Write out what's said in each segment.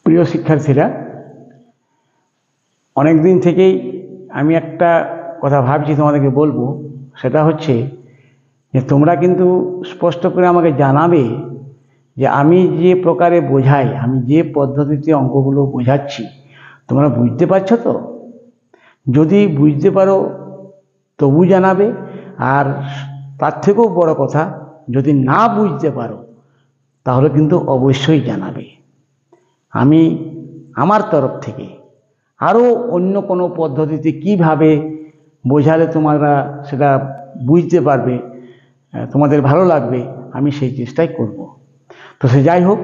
প্রিয় শিক্ষার্থীরা, অনেক দিন থেকেই আমি একটা কথা ভাবছি তোমাদেরকে বলবো। সেটা হচ্ছে যে তোমরা কিন্তু স্পষ্ট করে আমাকে জানাবে যে আমি যে প্রকারে বোঝাই, আমি যে পদ্ধতিতে অঙ্কগুলো বোঝাচ্ছি তোমরা বুঝতে পারছো তো? যদি বুঝতে পারো তবু জানাবে, আর তার থেকেও বড় কথা, যদি না বুঝতে পারো তাহলে কিন্তু অবশ্যই জানাবে। আমি আমার তরফ থেকে আরও অন্য কোনো পদ্ধতিতে কিভাবে বোঝালে তোমরা সেটা বুঝতে পারবে, তোমাদের ভালো লাগবে, আমি সেই চেষ্টাই করব। তো সে যাই হোক,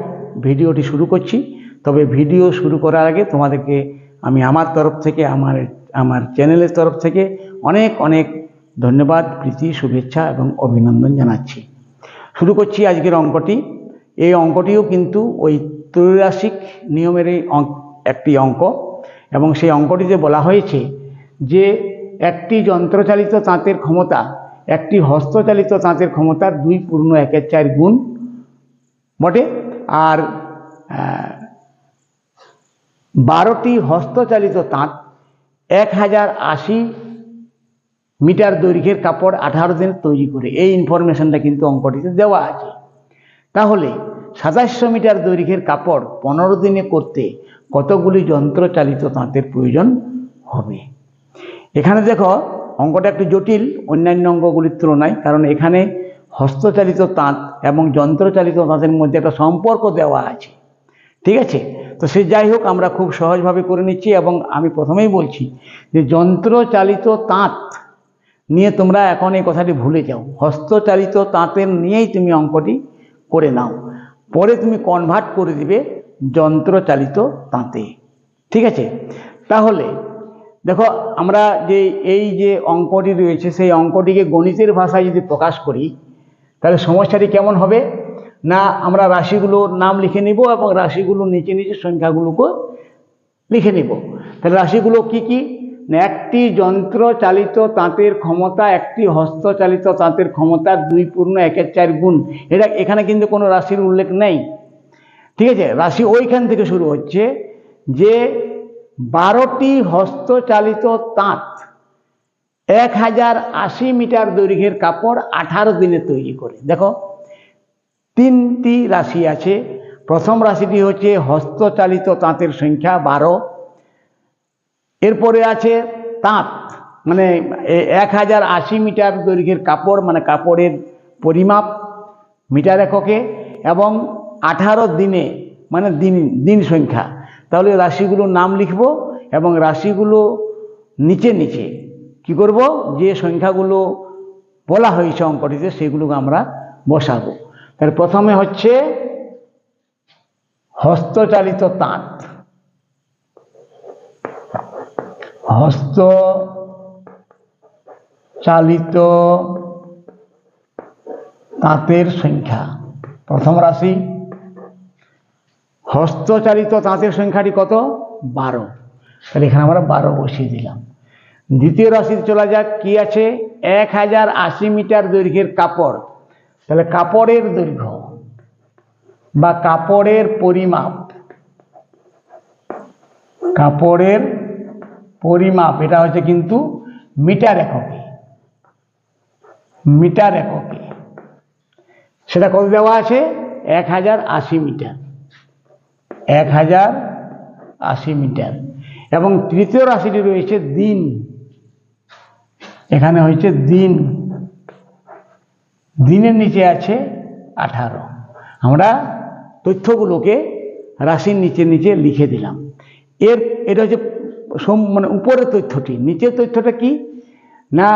ভিডিওটি শুরু করছি। তবে ভিডিও শুরু করার আগে তোমাদেরকে আমি আমার তরফ থেকে, আমার চ্যানেলের তরফ থেকে অনেক অনেক ধন্যবাদ, প্রীতি, শুভেচ্ছা এবং অভিনন্দন জানাচ্ছি। শুরু করছি আজকের অঙ্কটি। এই অঙ্কটিও কিন্তু ওই ত্রৈরাশিক নিয়মের একটি অঙ্ক, এবং সেই অঙ্কটিতে বলা হয়েছে যে একটি যন্ত্রচালিত তাঁতের ক্ষমতা একটি হস্তচালিত তাঁতের ক্ষমতার 2 × 1/4 গুণ বটে। আর 12টি হস্তচালিত তাঁত 1080 মিটার দৈর্ঘ্যের কাপড় 18 দিনে তৈরি করে। এই ইনফরমেশনটা কিন্তু অঙ্কটিতে দেওয়া আছে। তাহলে 2700 মিটার দৈর্ঘ্যের কাপড় 15 দিনে করতে কতগুলি যন্ত্রচালিত তাঁতের প্রয়োজন হবে? এখানে দেখো, অঙ্কটা একটু জটিল অন্যান্য অঙ্কগুলির তুলনায়, কারণ এখানে হস্তচালিত তাঁত এবং যন্ত্রচালিত তাঁতের মধ্যে একটা সম্পর্ক দেওয়া আছে। ঠিক আছে? তো সে যাই হোক, আমরা খুব সহজভাবে করে নিচ্ছি। এবং আমি প্রথমেই বলছি যে যন্ত্রচালিত তাঁত নিয়ে তোমরা এখন এই কথাটি ভুলে যাও। হস্তচালিত তাঁতের নিয়েই তুমি অঙ্কটি করে নাও, পরে তুমি কনভার্ট করে দিবে যন্ত্রচালিত তাঁতে। ঠিক আছে? তাহলে দেখো, আমরা যে এই যে অঙ্কটি রয়েছে সেই অঙ্কটিকে গণিতের ভাষায় যদি প্রকাশ করি তাহলে সমস্যাটি কেমন হবে না, আমরা রাশিগুলোর নাম লিখে নিব এবং রাশিগুলো নিচে নিচে সংখ্যাগুলোকে লিখে নিব। তাহলে রাশিগুলো কি কি? একটি যন্ত্রচালিত তাঁতের ক্ষমতা একটি হস্তচালিত তাঁতের ক্ষমতার 2 × 1/4 গুণ। এটা এখানে কিন্তু কোনো রাশির উল্লেখ নেই। ঠিক আছে? রাশি ওইখান থেকে শুরু হচ্ছে যে 12টি হস্তচালিত তাঁত 1080 মিটার দৈর্ঘ্যের কাপড় 18 দিনে তৈরি করে। দেখো, 3টি রাশি আছে। প্রথম রাশিটি হচ্ছে হস্তচালিত তাঁতের সংখ্যা 12, এরপরে আছে তাঁত, মানে 1080 মিটার দৈর্ঘ্যের কাপড়, মানে কাপড়ের পরিমাপ মিটার এককে, এবং 18 দিনে মানে দিন সংখ্যা। তাহলে রাশিগুলোর নাম লিখব এবং রাশিগুলো নিচে নিচে কি করব, যে সংখ্যাগুলো বলা হয়েছে অঙ্কটিতে সেগুলোকে আমরা বসাবো। তাহলে প্রথমে হচ্ছে হস্তচালিত তাঁত, হস্তচালিত তাঁতের সংখ্যা, প্রথম রাশি। হস্তচালিত তাঁতের সংখ্যাটি কত? 12। তাহলে এখানে আমরা 12 বসিয়ে দিলাম। দ্বিতীয় রাশিতে চলা যাক, কি আছে? 1080 মিটার দৈর্ঘ্যের কাপড়। তাহলে কাপড়ের দৈর্ঘ্য বা কাপড়ের পরিমাপ, কাপড়ের পরিমাপ এটা হচ্ছে কিন্তু মিটার এককে, মিটার এককে। সেটা কত দেওয়া আছে? 1080 মিটার, 1080 মিটার। এবং তৃতীয় রাশিটি রয়েছে দিন। এখানে হচ্ছে দিন, দিনের নিচে আছে 18। আমরা তথ্যগুলোকে রাশির নিচে নিচে লিখে দিলাম। এটা হচ্ছে মানে উপরের তথ্যটি। নিচের তথ্যটা কি না,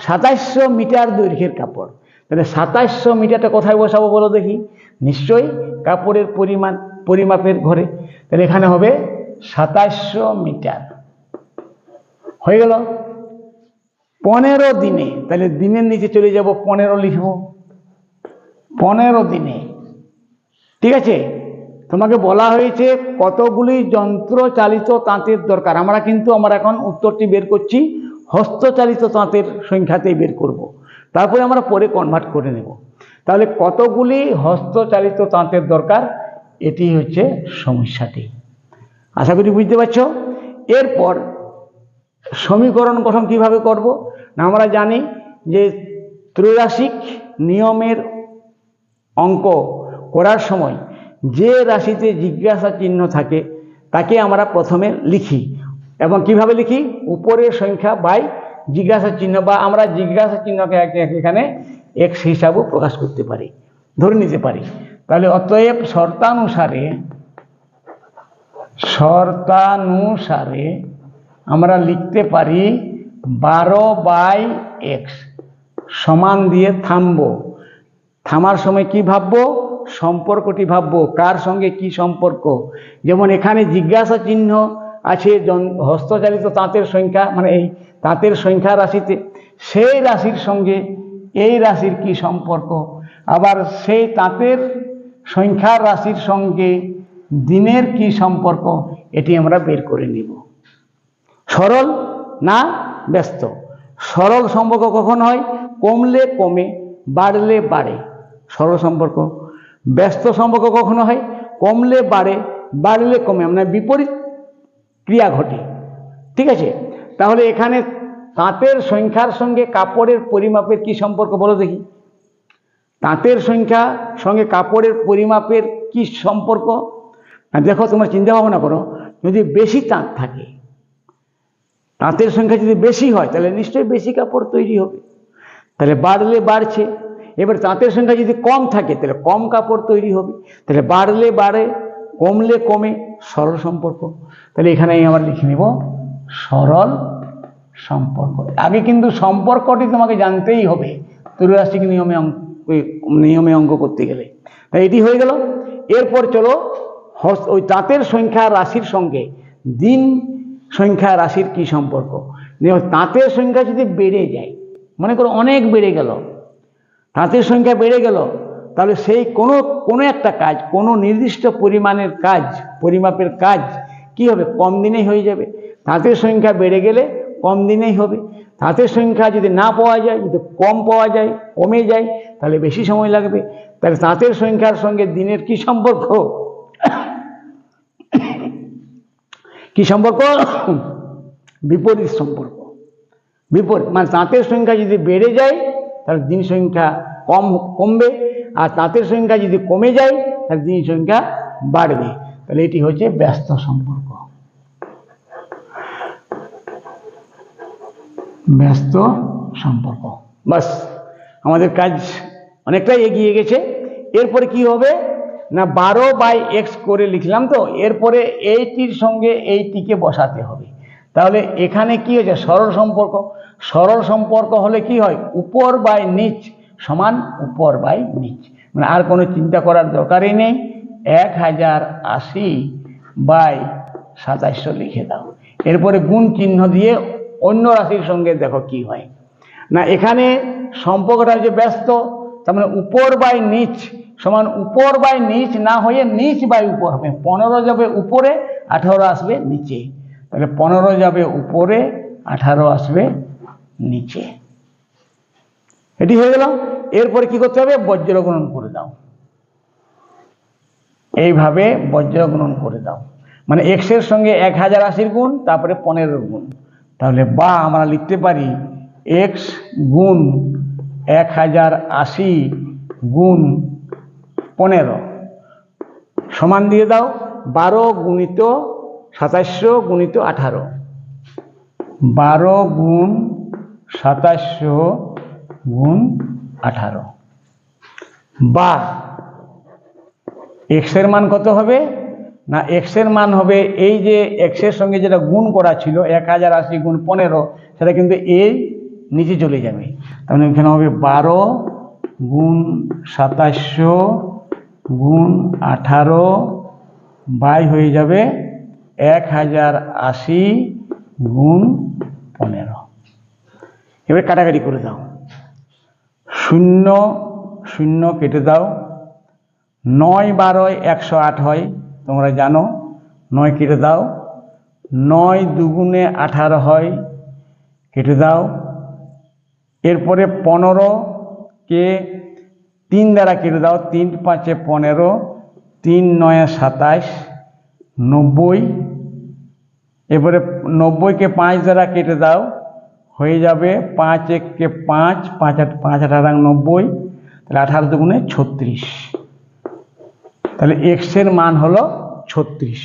2700 মিটার দৈর্ঘ্যের কাপড়। তাহলে 2700 মিটারটা কোথায় বসাবো বলো দেখি? নিশ্চয়ই কাপড়ের পরিমাপের ঘরে। তাহলে এখানে হবে 2700 মিটার। হয়ে গেল। 15 দিনে, তাহলে দিনের নিচে চলে যাব, 15 লিখব, 15 দিনে। ঠিক আছে? তোমাকে বলা হয়েছে কতগুলি যন্ত্রচালিত তাঁতের দরকার। আমরা এখন উত্তরটি বের করছি হস্তচালিত তাঁতের সংখ্যাতেই বের করব, তারপরে আমরা পরে কনভার্ট করে নেব। তাহলে কতগুলি হস্তচালিত তাঁতের দরকার, এটি হচ্ছে সমস্যাটি। আশা করি বুঝতে পারছো। এরপর সমীকরণ গঠন কিভাবে করব না, আমরা জানি যে ত্রৈরাশিক নিয়মের অঙ্ক করার সময় যে রাশিতে জিজ্ঞাসা চিহ্ন থাকে তাকে আমরা প্রথমে লিখি, এবং কিভাবে লিখি, উপরের সংখ্যা বাই জিজ্ঞাসা চিহ্ন, বা আমরা জিজ্ঞাসা চিহ্নকে এখানে এক্স হিসাবেও প্রকাশ করতে পারি, ধরে নিতে পারি। তাহলে অতএব শর্তানুসারে আমরা লিখতে পারি 12/x সমান দিয়ে থামবো। থামার সময় কি ভাববো, সম্পর্কটি ভাববো, কার সঙ্গে কি সম্পর্ক। যেমন এখানে জিজ্ঞাসা চিহ্ন আছে হস্তচালিত তাঁতের সংখ্যা, মানে এই তাঁতের সংখ্যা রাশিতে, সেই রাশির সঙ্গে এই রাশির কি সম্পর্ক, আবার সেই তাঁতের সংখ্যার রাশির সঙ্গে দিনের কি সম্পর্ক, এটি আমরা বের করে নিব। সরল না ব্যস্ত? সরল সম্পর্ক কখন হয়, কমলে কমে বাড়লে বাড়ে, সরল সম্পর্ক। ব্যস্ত সম্পর্ক কখনো হয় কমলে বাড়ে বাড়লে কমে, মানে বিপরীত ক্রিয়া ঘটে। ঠিক আছে, তাহলে এখানে তাঁতের সংখ্যার সঙ্গে কাপড়ের পরিমাপের কি সম্পর্ক বলো দেখি। তাঁতের সংখ্যা সঙ্গে কাপড়ের পরিমাপের কি সম্পর্ক? দেখো, তোমরা চিন্তা ভাবনা করো, যদি বেশি তাঁত থাকে, তাঁতের সংখ্যা যদি বেশি হয় তাহলে নিশ্চয়ই বেশি কাপড় তৈরি হবে, তাহলে বাড়লে বাড়ছে। এবার তাঁতের সংখ্যা যদি কম থাকে তাহলে কম কাপড় তৈরি হবে, তাহলে বাড়লে বাড়ে কমলে কমে, সরল সম্পর্ক। তাহলে এখানে আমরা লিখে নিব সরল সম্পর্ক। আগে কিন্তু সম্পর্কটি তোমাকে জানতেই হবে ত্রৈরাশিক নিয়মে অঙ্ক করতে গেলে। তাই এটি হয়ে গেল। এরপর চলো ওই তাঁতের সংখ্যা রাশির সঙ্গে দিন সংখ্যা রাশির কি সম্পর্ক। তাঁতের সংখ্যা যদি বেড়ে যায়, মনে করো অনেক বেড়ে গেল, তাঁতের সংখ্যা বেড়ে গেল, তাহলে সেই কোনো একটা কাজ, কোনো নির্দিষ্ট পরিমাণের কাজ, পরিমাপের কাজ কি হবে, কম দিনেই হয়ে যাবে। তাঁতের সংখ্যা বেড়ে গেলে কম দিনেই হবে। তাঁতের সংখ্যা যদি না পাওয়া যায়, যদি কম পাওয়া যায়, কমে যায়, তাহলে বেশি সময় লাগবে। তাহলে তাঁতের সংখ্যার সঙ্গে দিনের কি সম্পর্ক, কি সম্পর্ক, বিপরীত সম্পর্ক। বিপরীত মানে তাঁতের সংখ্যা যদি বেড়ে যায় তাহলে দিন সংখ্যা কমবে, আর তাঁতের সংখ্যা যদি কমে যায় তাহলে দিন সংখ্যা বাড়বে। তাহলে এটি হচ্ছে ব্যস্ত সম্পর্ক। ব্যস্ত সম্পর্ক। বাস, আমাদের কাজ অনেকটাই এগিয়ে গেছে। এরপরে কি হবে না, 12/x করে লিখলাম তো, এরপরে এইটির সঙ্গে এইটিকে বসাতে হবে। তাহলে এখানে কি হয়েছে, সরল সম্পর্ক। সরল সম্পর্ক হলে কি হয়, উপর বাই নিচ সমান উপর বাই নিচ, মানে আর কোনো চিন্তা করার দরকারই নেই। 1080/2700 লিখে দাও। এরপরে গুণ চিহ্ন দিয়ে অন্য রাশির সঙ্গে দেখো কি হয় না। এখানে সম্পর্কটা হচ্ছে ব্যস্ত, তার মানে উপর বাই নিচ সমান উপর বাই নিচ না হয়ে নিচ বাই উপর হবে। 15 যাবে উপরে, 18 আসবে নিচে। তাহলে 15 যাবে উপরে, 18 আসবে নিচে। এটি হয়ে গেল। এরপরে কি করতে হবে, বজ্র গুণন করে দাও। এইভাবে বজ্র গুণন করে দাও, মানে x এর সঙ্গে 1080 গুণ, তারপরে 15 গুণ। তাহলে বা আমরা লিখতে পারি x গুণ 1080 গুণ 15 সমান দিয়ে দাও 12 গুণিত 2700 গুণিত 18, 12 গুণ 2700 গুণ 18। বা x এর মান কত হবে না, x এর মান হবে এই যে x এর সঙ্গে যেটা গুণ করা ছিল 1080 গুণ 15, সেটা কিন্তু এই নিচে চলে যাবে। তাহলে এখানে হবে 12 গুণ 2700 গুণ 18 বাই হয়ে যাবে 1080 গুণ 15। এবার কাটাকাটি করে দাও, 0 0 কেটে দাও, 9 12 108 হয়, তোমরা জানো। 9 কেটে দাও, 9 দুগুণে 18 হয়, কেটে দাও। এরপরে 15কে 3 দ্বারা কেটে দাও, 3 5 15, 3 9 27, 90 এরপরে 90কে 5 দ্বারা কেটে দাও, হয়ে যাবে 5 1 5, 5 8 90, তাহলে 18 দুগুণে 36। তাহলে এক্স এর মান হলো 36।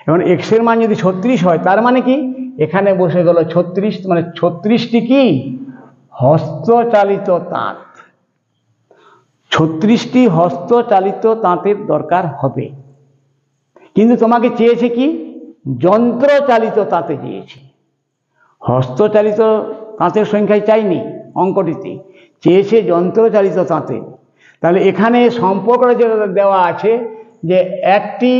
এবং এক্স এর মান যদি 36 হয়, তার মানে কি এখানে বসে গেল 36, মানে 36টি কি হস্তচালিত তাঁত। 36টি হস্তচালিত তাঁতের দরকার হবে। কিন্তু তোমাকে চেয়েছে কি যন্ত্রচালিত তাঁতে চেয়েছে, হস্তচালিত তাঁতের সংখ্যায় চাইনি অঙ্কটিতে, চেয়েছে যন্ত্রচালিত তাঁতে। তাহলে এখানে সম্পর্কটা যেটা দেওয়া আছে যে একটি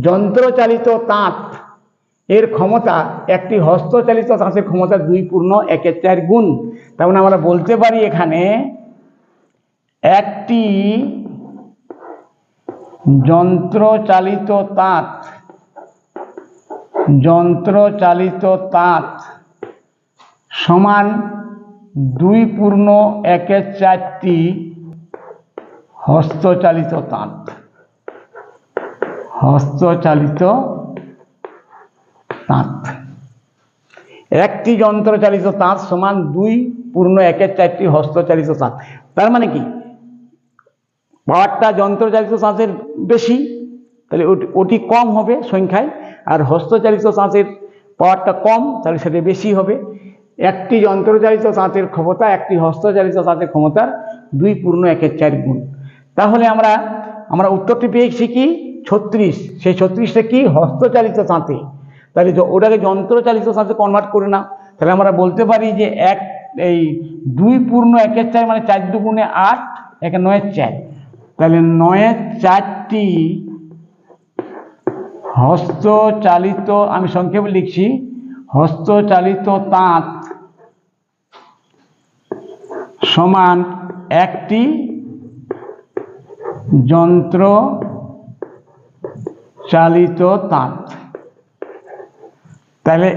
যন্ত্রচালিত তাঁত এর ক্ষমতা একটি হস্তচালিত তাঁতের ক্ষমতা 2 × 1 = 4 গুণ। তার মানে আমরা বলতে পারি এখানে একটি যন্ত্রচালিত তাঁত সমান 2 × 1 = 4টি হস্তচালিত তাঁত। একটি যন্ত্রচালিত তাঁত সমান 2 × 1 = 4টি হস্তচালিত তাঁত। তার মানে কি পাওয়ারটা যন্ত্রচালিত তাঁতের বেশি, তাহলে ওটি কম হবে সংখ্যায়, আর হস্তচালিত তাঁতের পাওয়ারটা কম, তাহলে সেটা বেশি হবে। একটি যন্ত্রচালিত তাঁতের ক্ষমতা একটি হস্তচালিত তাঁতের ক্ষমতার 2 × 1 = 4 গুণ। তাহলে আমরা উত্তরটি পেয়েছি কি 36। সেই 36টা কি হস্তচালিত তাঁতে, তাহলে ওটাকে যন্ত্রচালিত তাঁতে কনভার্ট করে নাও। তাহলে আমরা বলতে পারি যে 2 × 1 = 4 মানে 4 দুগুণে 8, 1 9 4, তাহলে 9 4টি হস্তচালিত, আমি সংক্ষেপে লিখছি, হস্তচালিত তাঁত সমান একটি যন্ত্রচালিত তাঁত। তাহলে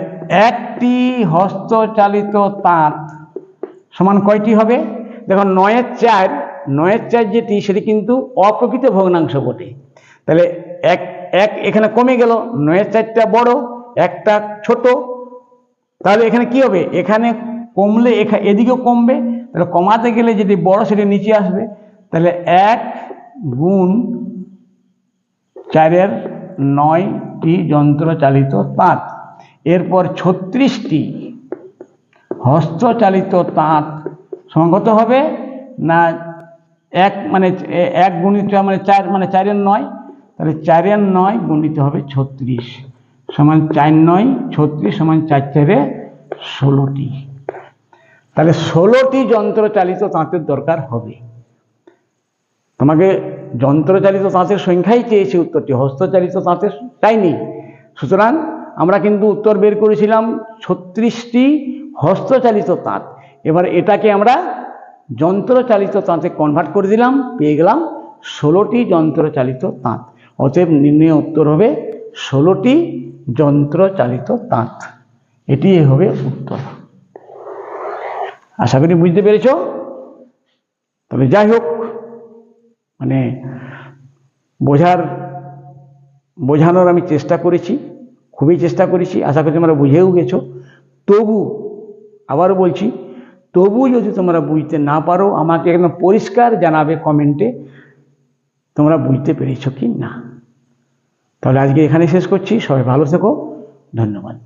একটি হস্তচালিত তাঁত সমান কয়টি হবে? দেখো 9 4 যেটি সেটি কিন্তু অপ্রকৃত ভগ্নাংশ বটে। তাহলে এক এখানে কমে গেল, 9 4টা বড়, একটা ছোট। তাহলে এখানে কি হবে, এখানে কমলে এদিকেও কমবে, তাহলে কমাতে গেলে যেটি বড় সেটি নিচে আসবে। তাহলে 1 × 4 = 9টি যন্ত্রচালিত তাঁত। এরপর 36টি হস্তচালিত তাঁত সমান কত হবে না 1 মানে 1 গুণিত মানে 4 মানে 4 এর 9, তাহলে 4 এর 9 গুণিত হবে 36 সমান 4 9 36 সমান 4 4 16টি। তাহলে 16টি যন্ত্রচালিত তাঁতের দরকার হবে। তোমাকে যন্ত্রচালিত তাঁতের সংখ্যাই চেয়েছে উত্তরটি, হস্তচালিত তাঁতের চাইনি। সুতরাং আমরা কিন্তু উত্তর বের করেছিলাম 36টি হস্তচালিত তাঁত। এবার এটাকে আমরা যন্ত্রচালিত তাঁতে কনভার্ট করে দিলাম, পেয়ে গেলাম 16টি যন্ত্রচালিত তাঁত। অতএব নির্ণয় উত্তর হবে 16টি যন্ত্রচালিত তাঁত। এটি হবে উত্তর। আশা করি বুঝতে পেরেছ। তবে যাই হোক, মানে বোঝানোর আমি চেষ্টা করেছি, খুবই চেষ্টা করেছি, আশা করি তোমরা বুঝেও গেছো। তবু আবারও বলছি, তবু যদি তোমরা বুঝতে না পারো আমাকে একদম পরিষ্কার জানাবে কমেন্টে তোমরা বুঝতে পেরেছো কি না। তাহলে আজকে এখানে শেষ করছি। সবাই ভালো থেকো, ধন্যবাদ।